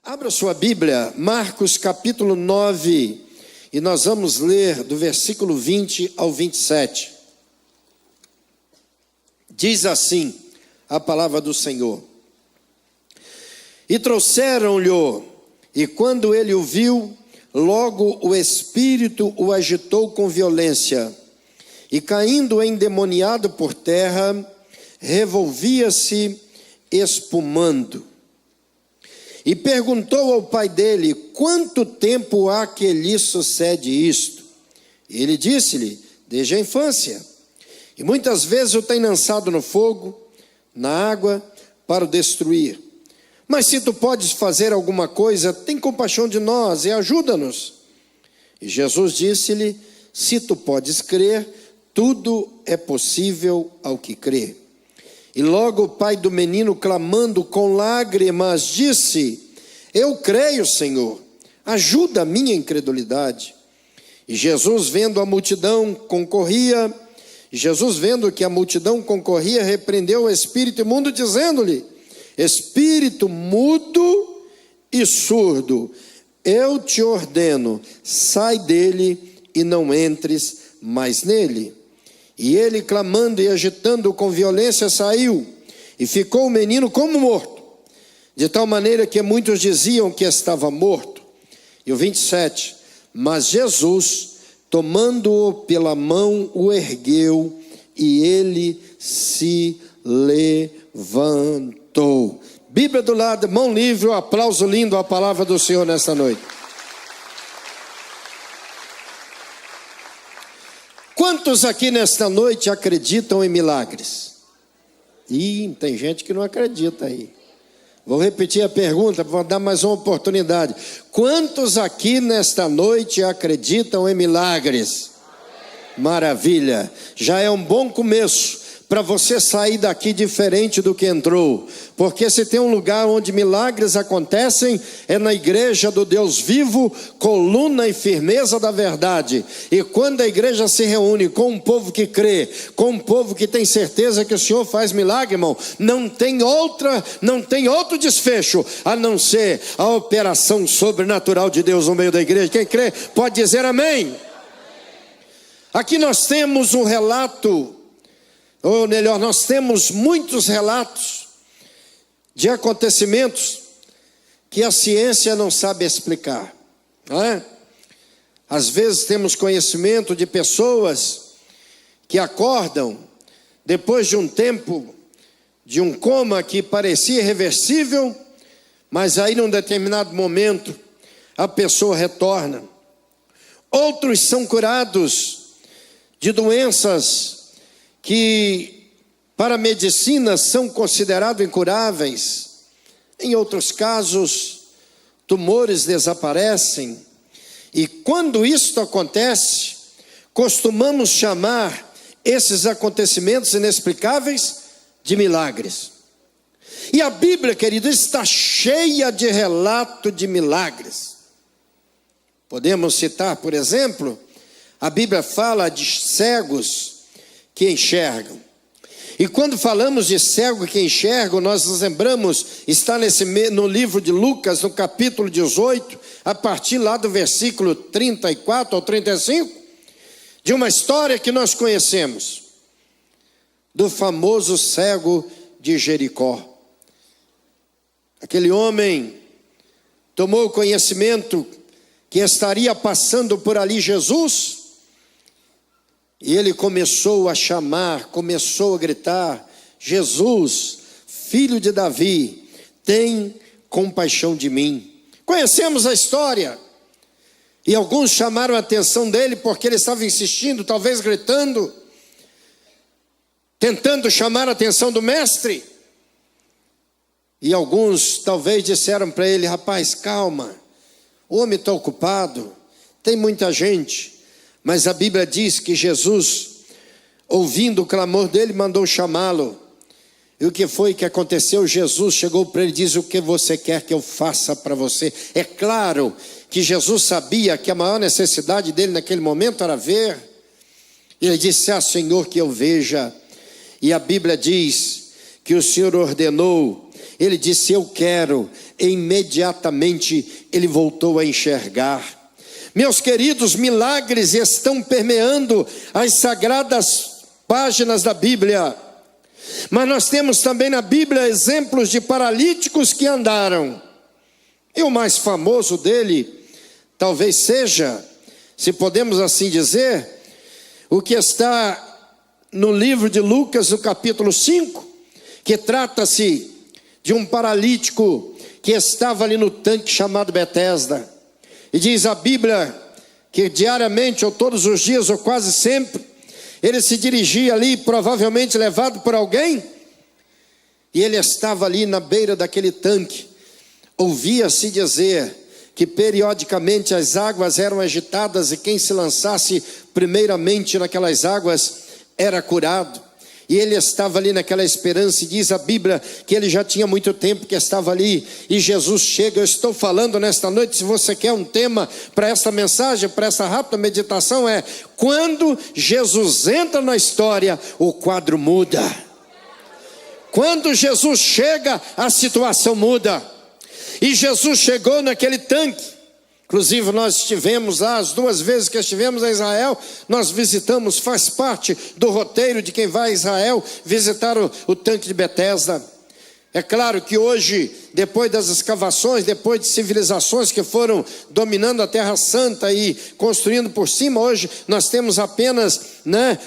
Abra sua Bíblia, Marcos capítulo 9, e nós vamos ler do versículo 20 ao 27. Diz assim a palavra do Senhor: E trouxeram-lhe, e quando ele o viu, logo o espírito o agitou com violência, e caindo endemoniado por terra, revolvia-se espumando. E perguntou ao pai dele: quanto tempo há que lhe sucede isto? E ele disse-lhe: desde a infância. E muitas vezes o tem lançado no fogo, na água, para o destruir. Mas se tu podes fazer alguma coisa, tem compaixão de nós e ajuda-nos. E Jesus disse-lhe: se tu podes crer, tudo é possível ao que crê. E logo o pai do menino, clamando com lágrimas, disse: eu creio, Senhor, ajuda a minha incredulidade. E Jesus, vendo que a multidão concorria, repreendeu o espírito imundo, dizendo-lhe: espírito mudo e surdo, eu te ordeno, sai dele e não entres mais nele. E ele, clamando e agitando com violência, saiu, e ficou o menino como morto, de tal maneira que muitos diziam que estava morto. E o 27, mas Jesus, tomando-o pela mão, o ergueu, e ele se levantou. Bíblia do lado, mão livre, um aplauso lindo à palavra do Senhor nesta noite. Quantos aqui nesta noite acreditam em milagres? Tem gente que não acredita aí. Vou repetir a pergunta, vou dar mais uma oportunidade. Quantos aqui nesta noite acreditam em milagres? Maravilha, já é um bom começo para você sair daqui diferente do que entrou, porque se tem um lugar onde milagres acontecem, é na igreja do Deus vivo, coluna e firmeza da verdade. E quando a igreja se reúne com um povo que crê, com um povo que tem certeza que o Senhor faz milagre, irmão, não tem outro desfecho a não ser a operação sobrenatural de Deus no meio da igreja. Quem crê pode dizer amém. Aqui nós temos um relato, ou melhor, nós temos muitos relatos de acontecimentos que a ciência não sabe explicar, não é? Às vezes temos conhecimento de pessoas que acordam depois de um tempo de um coma que parecia irreversível, mas aí num determinado momento a pessoa retorna. Outros são curados de doenças que para a medicina são considerados incuráveis. Em outros casos, tumores desaparecem. E quando isto acontece, costumamos chamar esses acontecimentos inexplicáveis de milagres. E a Bíblia, querido, está cheia de relato de milagres. Podemos citar, por exemplo, a Bíblia fala de cegos que enxergam. E quando falamos de cego que enxergam, nós nos lembramos, está no livro de Lucas, no capítulo 18, a partir lá do versículo 34 ao 35, de uma história que nós conhecemos, do famoso cego de Jericó. Aquele homem tomou conhecimento que estaria passando por ali Jesus, e ele começou a chamar, começou a gritar: Jesus, filho de Davi, tem compaixão de mim. Conhecemos a história. E alguns chamaram a atenção dele porque ele estava insistindo, talvez gritando, tentando chamar a atenção do mestre. E alguns talvez disseram para ele: rapaz, calma, o homem está ocupado, tem muita gente. Mas a Bíblia diz que Jesus, ouvindo o clamor dele, mandou chamá-lo. E o que foi que aconteceu? Jesus chegou para ele e disse: o que você quer que eu faça para você? É claro que Jesus sabia que a maior necessidade dele naquele momento era ver. E ele disse: Senhor, que eu veja. E a Bíblia diz que o Senhor ordenou Ele disse: eu quero. E imediatamente ele voltou a enxergar. Meus queridos, milagres estão permeando as sagradas páginas da Bíblia. Mas nós temos também na Bíblia exemplos de paralíticos que andaram. E o mais famoso dele, talvez seja, se podemos assim dizer, o que está no livro de Lucas, no capítulo 5, que trata-se de um paralítico que estava ali no tanque chamado Betesda. E diz a Bíblia que diariamente, ou todos os dias, ou quase sempre, ele se dirigia ali, provavelmente levado por alguém, e ele estava ali na beira daquele tanque. Ouvia-se dizer que periodicamente as águas eram agitadas e quem se lançasse primeiramente naquelas águas era curado. E ele estava ali naquela esperança, e diz a Bíblia que ele já tinha muito tempo que estava ali, e Jesus chega. Eu estou falando nesta noite, se você quer um tema para essa mensagem, para essa rápida meditação, é: quando Jesus entra na história, o quadro muda. Quando Jesus chega, a situação muda. E Jesus chegou naquele tanque. Inclusive nós estivemos lá, as 2 vezes que estivemos em Israel, nós visitamos, faz parte do roteiro de quem vai a Israel, visitar o tanque de Betesda. É claro que hoje, depois das escavações, depois de civilizações que foram dominando a Terra Santa e construindo por cima, hoje nós temos apenas,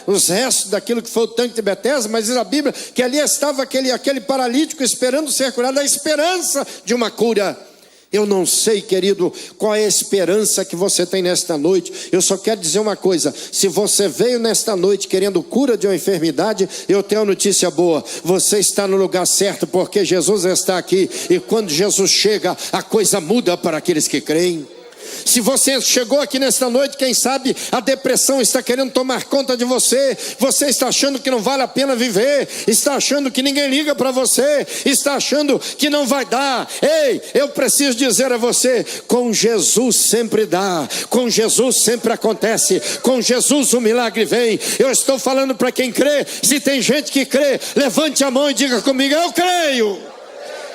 os restos daquilo que foi o tanque de Betesda. Mas diz a Bíblia que ali estava aquele paralítico esperando ser curado, a esperança de uma cura. Eu não sei, querido, qual é a esperança que você tem nesta noite. Eu só quero dizer uma coisa: se você veio nesta noite querendo cura de uma enfermidade, eu tenho uma notícia boa: você está no lugar certo, porque Jesus está aqui. E quando Jesus chega, a coisa muda para aqueles que creem. Se você chegou aqui nesta noite, quem sabe a depressão está querendo tomar conta de você. Você está achando que não vale a pena viver, está achando que ninguém liga para você, está achando que não vai dar. Ei, eu preciso dizer a você: com Jesus sempre dá, com Jesus sempre acontece, com Jesus o milagre vem. Eu estou falando para quem crê. Se tem gente que crê, levante a mão e diga comigo: eu creio.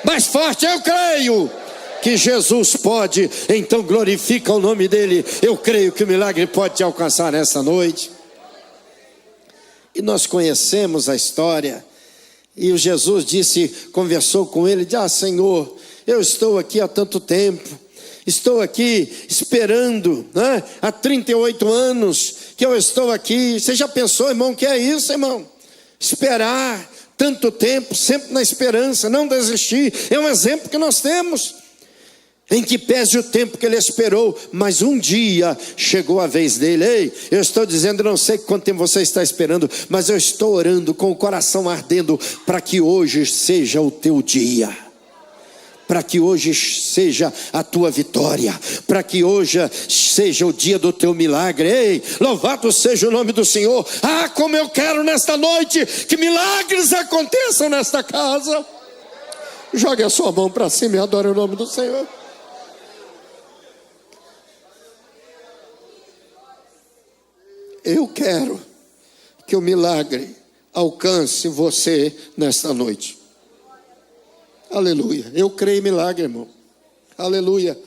Mais forte: eu creio que Jesus pode. Então glorifica o nome dele. Eu creio que o milagre pode te alcançar nessa noite. E nós conhecemos a história. E o Jesus conversou com ele, disse: Senhor, eu estou aqui há tanto tempo, estou aqui esperando, há 38 anos que eu estou aqui. Você já pensou, irmão, que é isso, irmão? Esperar tanto tempo, sempre na esperança, não desistir. É um exemplo que nós temos. Em que pese o tempo que ele esperou, mas um dia chegou a vez dele. Ei, eu estou dizendo, não sei quanto tempo você está esperando, mas eu estou orando com o coração ardendo para que hoje seja o teu dia, para que hoje seja a tua vitória, para que hoje seja o dia do teu milagre. Ei, louvado seja o nome do Senhor. Ah, como eu quero nesta noite que milagres aconteçam nesta casa. Jogue a sua mão para cima e adore o nome do Senhor. Eu quero que o milagre alcance você nesta noite. Aleluia. Eu creio em milagre, irmão. Aleluia.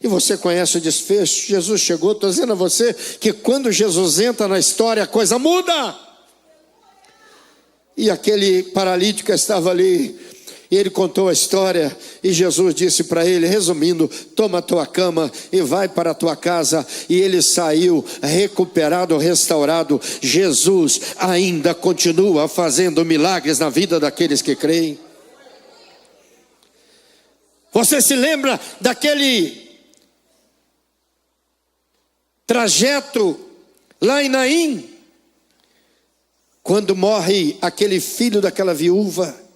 E você conhece o desfecho. Jesus chegou. Estou dizendo a você que quando Jesus entra na história, a coisa muda. E aquele paralítico estava ali, e ele contou a história, e Jesus disse para ele, resumindo: toma a tua cama e vai para a tua casa. E ele saiu recuperado, restaurado. Jesus ainda continua fazendo milagres na vida daqueles que creem. Você se lembra daquele trajeto lá em Naim, quando morre aquele filho daquela viúva?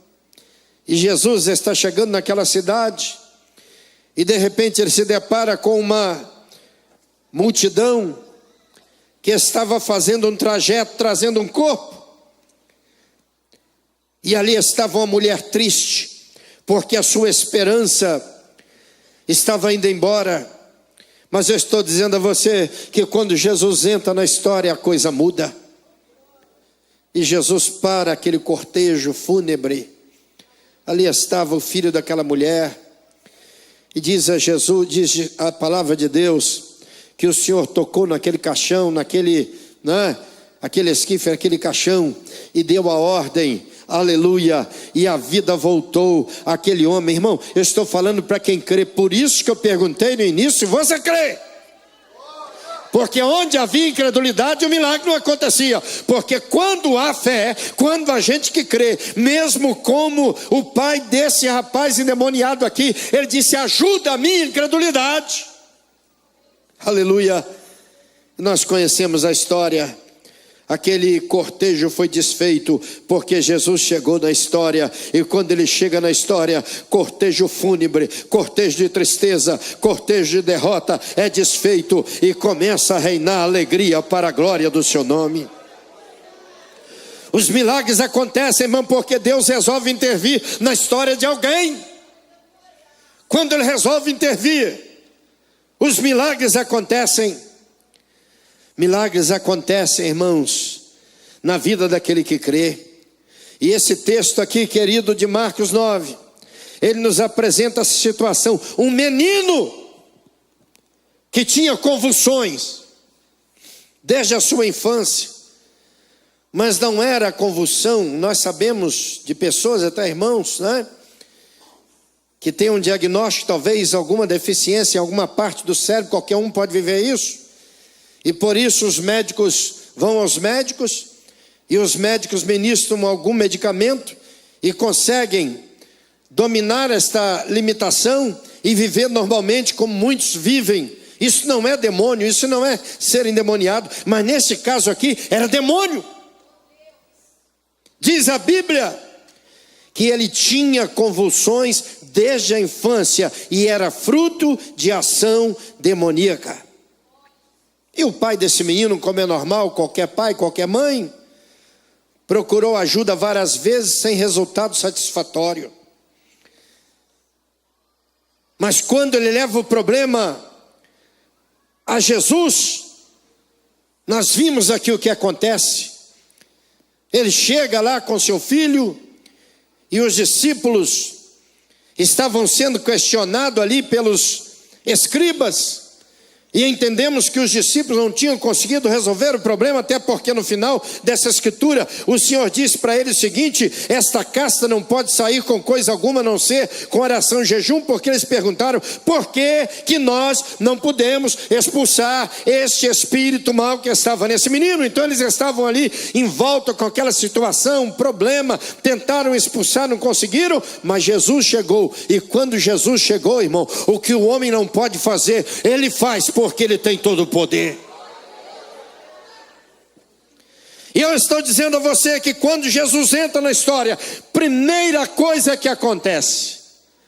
E Jesus está chegando naquela cidade, e de repente ele se depara com uma multidão que estava fazendo um trajeto, trazendo um corpo. E ali estava uma mulher triste, porque a sua esperança estava indo embora. Mas eu estou dizendo a você que quando Jesus entra na história, a coisa muda. E Jesus para aquele cortejo fúnebre ali estava o filho daquela mulher, e diz a Jesus, diz a palavra de Deus, que o Senhor tocou naquele caixão, aquele esquife, aquele caixão, e deu a ordem, aleluia, e a vida voltou àquele homem. Irmão, eu estou falando para quem crê, por isso que eu perguntei no início, você crê? Porque onde havia incredulidade, o milagre não acontecia. Porque quando há fé, quando a gente que crê, mesmo como o pai desse rapaz endemoniado aqui, ele disse, ajuda a minha incredulidade. Aleluia. Nós conhecemos a história. Aquele cortejo foi desfeito porque Jesus chegou na história, e quando ele chega na história, cortejo fúnebre, cortejo de tristeza, cortejo de derrota é desfeito, e começa a reinar a alegria para a glória do seu nome. Os milagres acontecem, irmão, porque Deus resolve intervir na história de alguém. Quando ele resolve intervir, os milagres acontecem. Milagres acontecem, irmãos, na vida daquele que crê. E esse texto aqui, querido, de Marcos 9, ele nos apresenta essa situação. Um menino que tinha convulsões desde a sua infância, mas não era convulsão. Nós sabemos de pessoas, até irmãos, que tem um diagnóstico, talvez alguma deficiência em alguma parte do cérebro, qualquer um pode viver isso. E por isso os médicos vão aos médicos, e os médicos ministram algum medicamento e conseguem dominar esta limitação e viver normalmente como muitos vivem. Isso não é demônio, isso não é ser endemoniado, mas nesse caso aqui era demônio. Diz a Bíblia que ele tinha convulsões desde a infância e era fruto de ação demoníaca. E o pai desse menino, como é normal, qualquer pai, qualquer mãe, procurou ajuda várias vezes sem resultado satisfatório. Mas quando ele leva o problema a Jesus, nós vimos aqui o que acontece. Ele chega lá com seu filho, e os discípulos estavam sendo questionados ali pelos escribas, e entendemos que os discípulos não tinham conseguido resolver o problema, até porque no final dessa escritura, o Senhor disse para eles o seguinte: esta casta não pode sair com coisa alguma, a não ser com oração e jejum, porque eles perguntaram, por que nós não podemos expulsar este espírito mau que estava nesse menino? Então eles estavam ali em volta com aquela situação, um problema, tentaram expulsar, não conseguiram, mas Jesus chegou, e quando Jesus chegou, irmão, o que o homem não pode fazer, ele faz, porque ele tem todo o poder. E eu estou dizendo a você que quando Jesus entra na história, primeira coisa que acontece,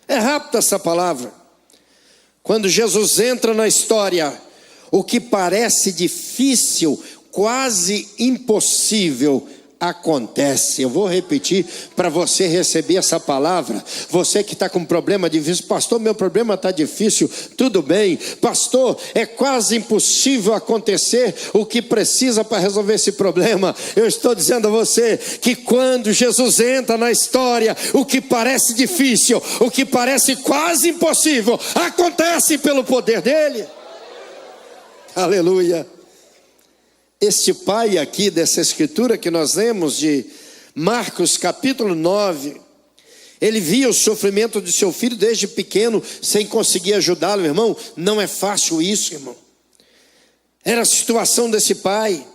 é rápida essa palavra, quando Jesus entra na história, o que parece difícil, quase impossível, acontece. Eu vou repetir para você receber essa palavra. Você que está com problema difícil, pastor, meu problema está difícil. Tudo bem, pastor, é quase impossível acontecer o que precisa para resolver esse problema. Eu estou dizendo a você que quando Jesus entra na história, o que parece difícil, o que parece quase impossível, acontece pelo poder dele. Aleluia. Este pai aqui dessa escritura que nós lemos de Marcos capítulo 9, ele via o sofrimento de seu filho desde pequeno, sem conseguir ajudá-lo, irmão. Não é fácil isso, irmão. Era a situação desse pai,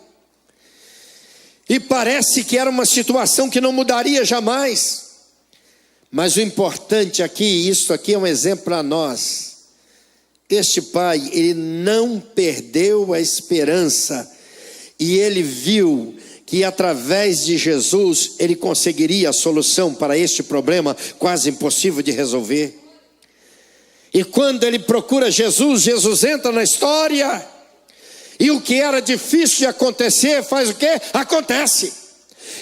e parece que era uma situação que não mudaria jamais. Mas o importante aqui, isso aqui é um exemplo para nós. Este pai, ele não perdeu a esperança, e ele viu que através de Jesus ele conseguiria a solução para este problema quase impossível de resolver. E quando ele procura Jesus, Jesus entra na história, e o que era difícil de acontecer, faz o quê? Acontece.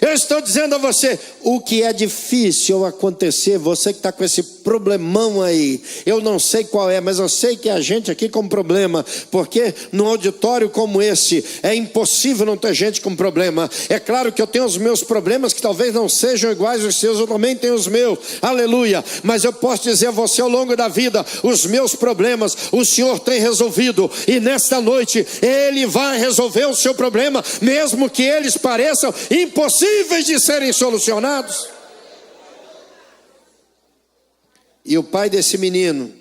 Eu estou dizendo a você, o que é difícil acontecer, você que está com esse problemão aí. Eu não sei qual é, mas eu sei que a gente aqui com problema, porque num auditório como esse é impossível não ter gente com problema. É claro que eu tenho os meus problemas que talvez não sejam iguais aos seus, eu também tenho os meus, aleluia. Mas eu posso dizer a você, ao longo da vida, os meus problemas o Senhor tem resolvido, e nesta noite Ele vai resolver o seu problema, mesmo que eles pareçam impossíveis de serem solucionados. E o pai desse menino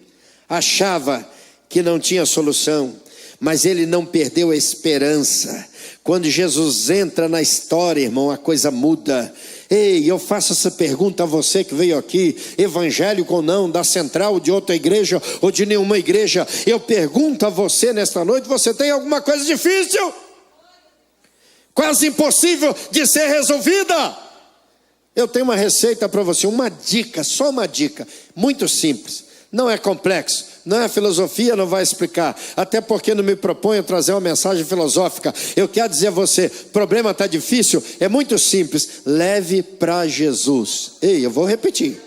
achava que não tinha solução, mas ele não perdeu a esperança. Quando Jesus entra na história, irmão, a coisa muda. Ei, eu faço essa pergunta a você que veio aqui, evangélico ou não, da central, de outra igreja ou de nenhuma igreja. Eu pergunto a você nesta noite: você tem alguma coisa difícil? Quase impossível de ser resolvida? Eu tenho uma receita para você, uma dica, só uma dica, muito simples, não é complexo, não é filosofia, não vai explicar, até porque não me proponho trazer uma mensagem filosófica. Eu quero dizer a você, problema está difícil, é muito simples, leve para Jesus. Ei, eu vou repetir,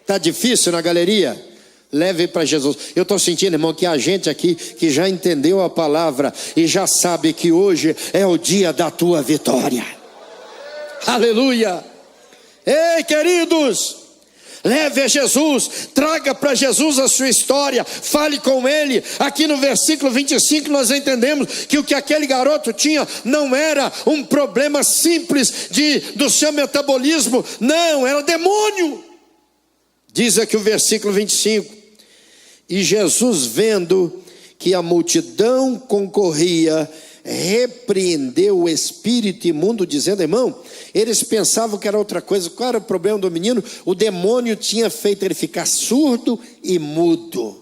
está difícil na galeria? Leve para Jesus. Eu estou sentindo, irmão, que há gente aqui que já entendeu a palavra e já sabe que hoje é o dia da tua vitória. Aleluia. Ei, queridos, leve a Jesus, traga para Jesus a sua história, fale com Ele. Aqui no versículo 25 nós entendemos que o que aquele garoto tinha não era um problema simples do seu metabolismo, não, era demônio. Diz aqui o versículo 25: e Jesus, vendo que a multidão concorria, repreendeu o espírito imundo, dizendo, irmão, eles pensavam que era outra coisa. Qual era o problema do menino? O demônio tinha feito ele ficar surdo e mudo.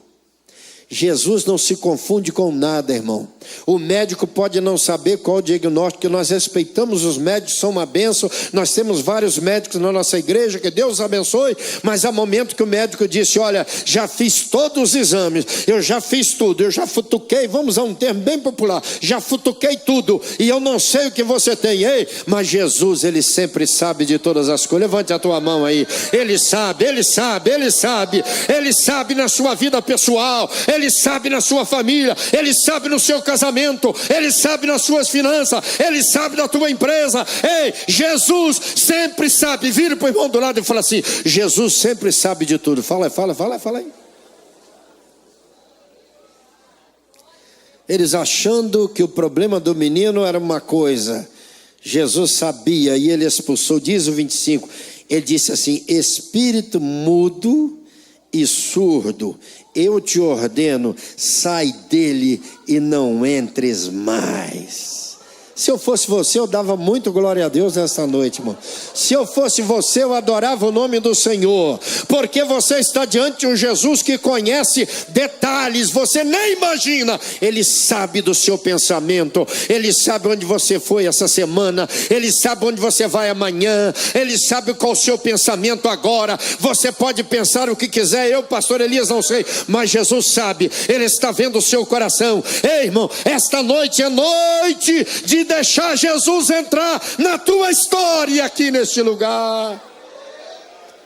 Jesus não se confunde com nada, irmão. O médico pode não saber qual o diagnóstico, que nós respeitamos os médicos, são uma bênção. Nós temos vários médicos na nossa igreja, que Deus abençoe. Mas há momento que o médico disse, olha, já fiz todos os exames, eu já fiz tudo, eu já futuquei, vamos a um termo bem popular, já futuquei tudo, e eu não sei o que você tem. Ei, mas Jesus, Ele sempre sabe de todas as coisas. Levante a tua mão aí. Ele sabe, Ele sabe, Ele sabe. Ele sabe na sua vida pessoal, Ele sabe na sua família, Ele sabe no seu casamento, Ele sabe nas suas finanças, Ele sabe da tua empresa. Ei, Jesus sempre sabe. Vira para o irmão do lado e fala assim, Jesus sempre sabe de tudo. Fala aí. Eles achando que o problema do menino era uma coisa, Jesus sabia e Ele expulsou. Diz o 25, Ele disse assim, espírito mudo e surdo, eu te ordeno, sai dele e não entres mais. Se eu fosse você, eu dava muito glória a Deus nessa noite, irmão. Se eu fosse você, eu adorava o nome do Senhor, porque você está diante de um Jesus que conhece detalhes, você nem imagina. Ele sabe do seu pensamento, Ele sabe onde você foi essa semana, Ele sabe onde você vai amanhã, Ele sabe qual o seu pensamento agora. Você pode pensar o que quiser, eu, pastor Elias, não sei, mas Jesus sabe, Ele está vendo o seu coração. Ei, irmão, esta noite é noite de deixar Jesus entrar na tua história aqui neste lugar.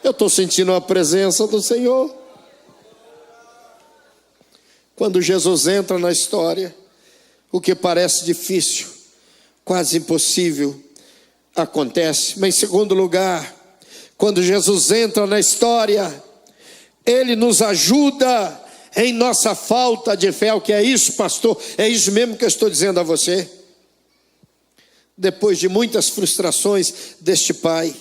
Eu estou sentindo a presença do Senhor. Quando Jesus entra na história, o que parece difícil, quase impossível, acontece. Mas em segundo lugar, quando Jesus entra na história, Ele nos ajuda em nossa falta de fé. O que é isso, pastor? É isso mesmo que eu estou dizendo a você. Depois de muitas frustrações deste pai,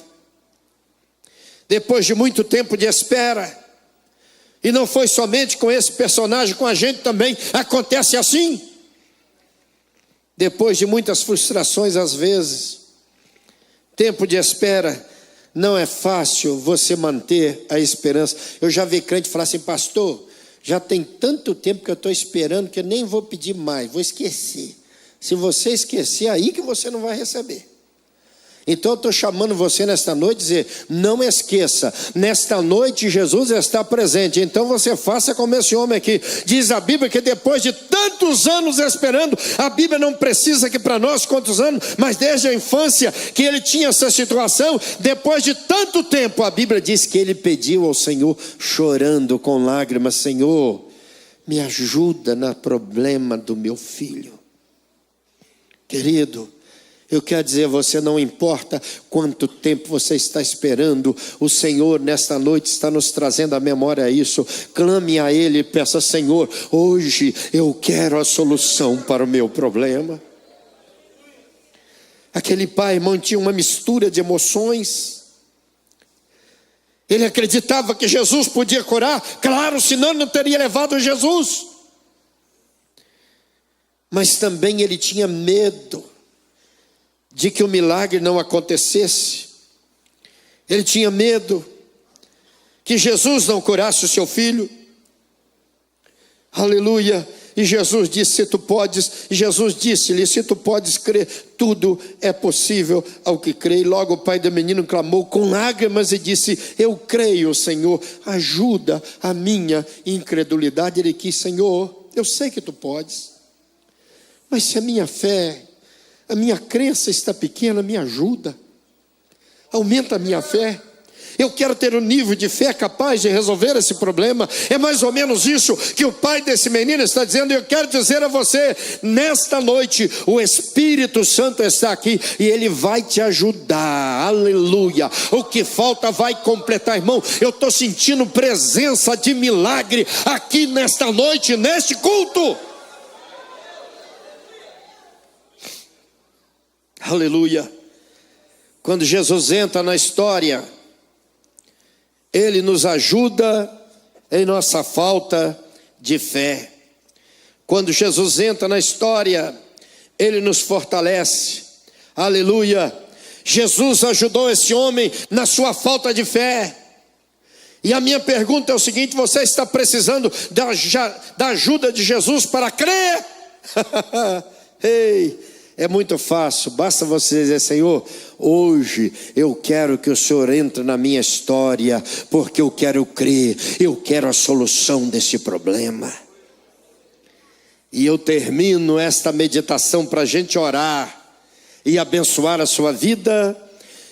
depois de muito tempo de espera, e não foi somente com esse personagem, com a gente também acontece assim. Depois de muitas frustrações, às vezes, tempo de espera, não é fácil você manter a esperança. Eu já vi crente falar assim, pastor, já tem tanto tempo que eu estou esperando que eu nem vou pedir mais, vou esquecer. Se você esquecer, aí que você não vai receber. Então eu estou chamando você nesta noite, dizer, não esqueça, nesta noite Jesus está presente. Então você faça como esse homem aqui. Diz a Bíblia que depois de tanto tantos anos esperando. A Bíblia não precisa que para nós quantos anos, mas desde a infância que ele tinha essa situação. Depois de tanto tempo, a Bíblia diz que ele pediu ao Senhor, chorando com lágrimas: Senhor, me ajuda no problema do meu filho. Querido, eu quero dizer a você, não importa quanto tempo você está esperando, o Senhor nesta noite está nos trazendo à memória isso. Clame a Ele e peça: Senhor, hoje eu quero a solução para o meu problema. Aquele pai, irmão, tinha uma mistura de emoções. Ele acreditava que Jesus podia curar, claro, senão ele não teria levado Jesus. Mas também ele tinha medo de que o milagre não acontecesse. Ele tinha medo que Jesus não curasse o seu filho. Aleluia. E Jesus disse: se tu podes, e Jesus disse-lhe: se tu podes crer, tudo é possível ao que crê. E logo o pai do menino clamou com lágrimas e disse: eu creio, Senhor, ajuda a minha incredulidade. Ele quis: Senhor, eu sei que tu podes, mas se a minha fé, a minha crença está pequena, me ajuda, aumenta a minha fé. Eu quero ter um nível de fé capaz de resolver esse problema. É mais ou menos isso que o pai desse menino está dizendo. E eu quero dizer a você, nesta noite, o Espírito Santo está aqui e ele vai te ajudar. Aleluia. O que falta vai completar, irmão. Eu estou sentindo presença de milagre aqui nesta noite, neste culto. Aleluia. Quando Jesus entra na história, Ele nos ajuda em nossa falta de fé. Quando Jesus entra na história, Ele nos fortalece. Aleluia. Jesus ajudou esse homem na sua falta de fé. E a minha pergunta é o seguinte: você está precisando da ajuda de Jesus para crer? Ei, é muito fácil, basta você dizer: Senhor, hoje eu quero que o Senhor entre na minha história, porque eu quero crer, eu quero a solução desse problema. E eu termino esta meditação para a gente orar e abençoar a sua vida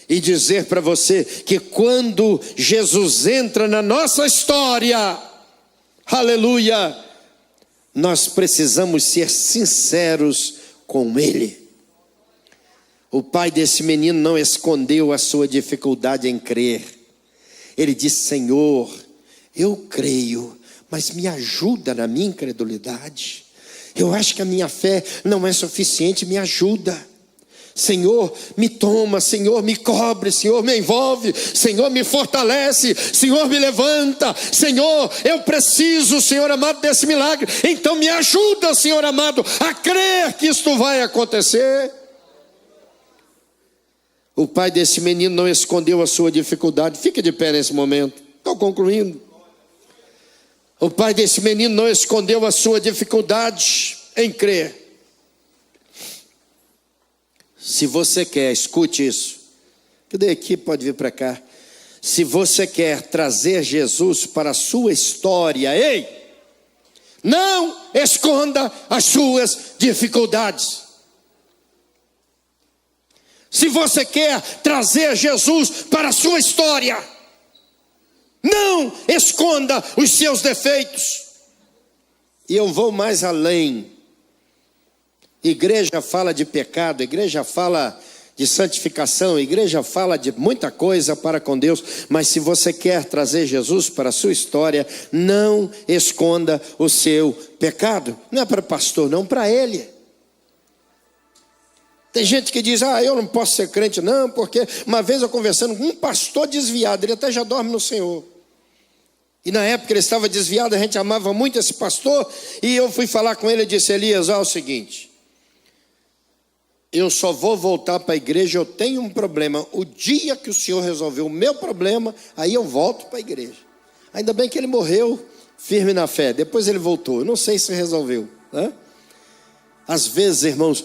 e dizer para você que quando Jesus entra na nossa história, aleluia, nós precisamos ser sinceros com Ele. O pai desse menino não escondeu a sua dificuldade em crer. Ele disse: Senhor, eu creio, mas me ajuda na minha incredulidade. Eu acho que a minha fé não é suficiente, me ajuda. Senhor, me toma, Senhor, me cobre, Senhor, me envolve, Senhor, me fortalece, Senhor, me levanta, Senhor, eu preciso, Senhor amado, desse milagre. Então me ajuda, Senhor amado, a crer que isto vai acontecer. O pai desse menino não escondeu a sua dificuldade. Fica de pé nesse momento, estou concluindo. O pai desse menino não escondeu a sua dificuldade em crer. Se você quer, escute isso. Cadê aqui? Pode vir para cá. Se você quer trazer Jesus para a sua história, ei, não esconda as suas dificuldades. Se você quer trazer Jesus para a sua história, não esconda os seus defeitos. E eu vou mais além. Igreja fala de pecado, igreja fala de santificação, igreja fala de muita coisa para com Deus, mas se você quer trazer Jesus para a sua história, não esconda o seu pecado. Não é para o pastor, não, para ele. Tem gente que diz: eu não posso ser crente não, porque uma vez eu conversando com um pastor desviado, ele até já dorme no Senhor. E na época ele estava desviado, a gente amava muito esse pastor, e eu fui falar com ele e disse: Elias, é o seguinte, eu só vou voltar para a igreja, eu tenho um problema. O dia que o Senhor resolveu o meu problema, aí eu volto para a igreja. Ainda bem que ele morreu firme na fé, depois ele voltou. Eu não sei se resolveu, né? Às vezes, irmãos,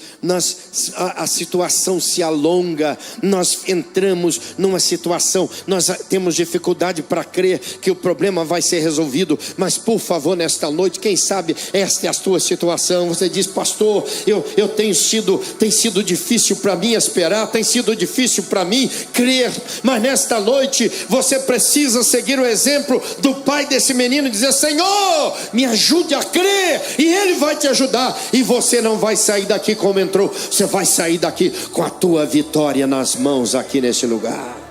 a situação se alonga, nós entramos numa situação, nós temos dificuldade para crer que o problema vai ser resolvido, mas por favor, nesta noite, quem sabe esta é a tua situação, você diz: pastor, eu tem sido difícil para mim esperar, tem sido difícil para mim crer, mas nesta noite, você precisa seguir o exemplo do pai desse menino e dizer: Senhor, me ajude a crer, e Ele vai te ajudar, e você não vai sair daqui como entrou, você vai sair daqui com a tua vitória nas mãos aqui nesse lugar.